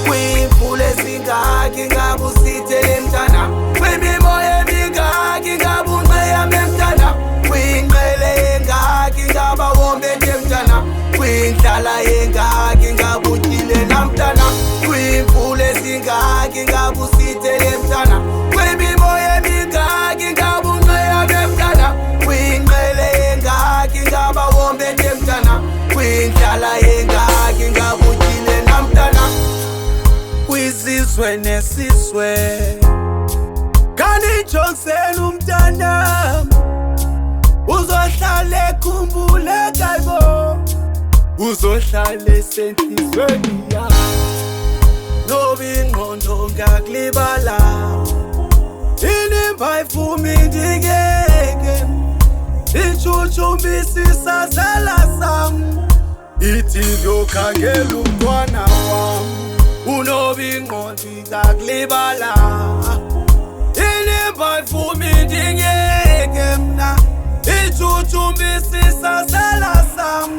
kwimvula ezingaki ngabusithele Mtanam, kwimimoya emingaki ngabunqeyame Mtanam, kwinqele engaki ngabawombethe Mtanam, kwindlala engaki ngabutyile Mtanam, kwimvula ezingaki ngabusithele Mtanam, kwimimoya emingaki ngabunqeyame Mtanam, kwinqele engaki ngabawombethe Mtanam, kwindlala engaki ngabutyile Mtanam. Kwizizwe nesizwe kanijongise uMtanam, uzohlala ekhumbule kayibo, uzohlala esenhlizweni yakho, noba ingqondo ngakulibala, inimba ivumi ndingeke, ichuchumbisa isazela sam, ithi ngiyokhangela umntwana wam, unoba ingqondo ngakulibala, inimba ivumi ndingeke mna, ichuchumbisa isazela sam,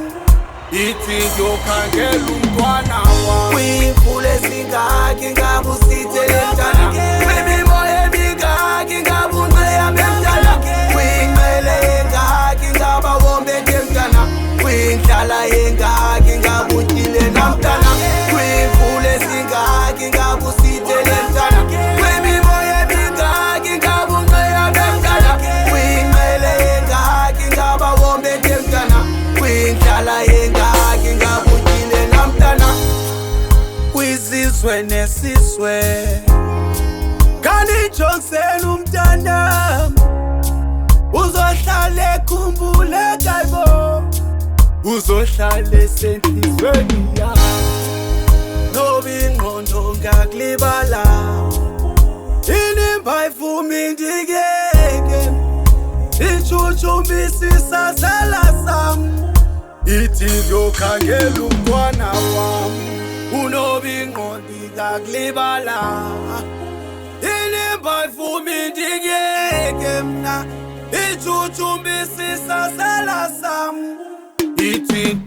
ithi ngiyokhangela umntwana wam. Kwimvula ezingaki ngabusithele Mtanam, kwimimoya emingaki ngabunqeyame Mtanam, kwinqele engaki ngabawombethe Mtanam, kwindlala engaki ngabutyile Mtanam, kwimvula ezingaki ngabusithele Mtanam, kwimimoya emingaki ngabunqeyame Mtanam, kwinqele engaki ngabawombethe Mtanam, kwindlala engaki ngabutyile Mtanam. Kwizizwe nesizwe kanijongise uMtanam, uzohlala ekhumbule kayibo, uzohlala esenhlizweni yakho, noba ingqondo ngakulibala, inimba ivumi ndingeke, ichuchumbisa isazela sam, ithi ngiyokhangela umntwana wam, unoba ingqondo ngakulibala, inimba ivumi ndingeke mna, ichuchumbisa isazela sam, ithi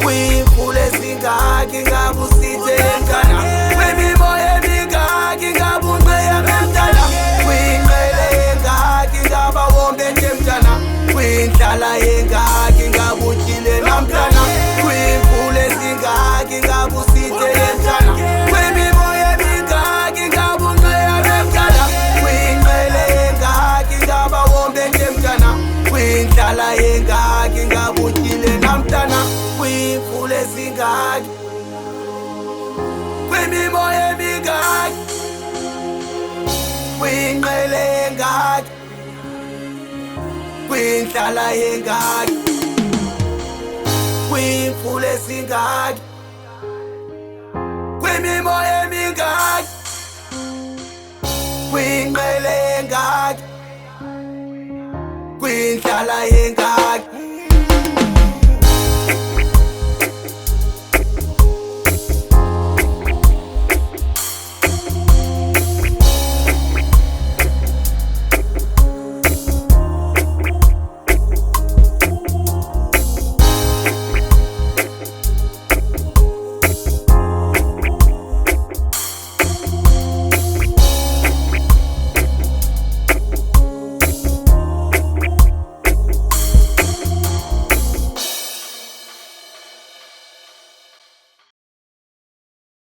kwimvula ezingaki ngabusithele Mtanam, kwimimoya emingaki ngabunqeyame Mtanam, kwinqele engaki ngabawombethe Mtanam, kwindlala engaki ngabutyile Mtanam, kwimvula ezingaki ngabusithele Mtanam, kwimimoya emingaki ngabunqeyame Mtanam, kwinqele engaki ngabawombethe Mtanam, kwindlala engaki ngabutyile Mtanam, kwimvula ezingaki, kwimimoya emingaki, kwinqele engaki, kwindlala engaki, kwimvula ezingaki.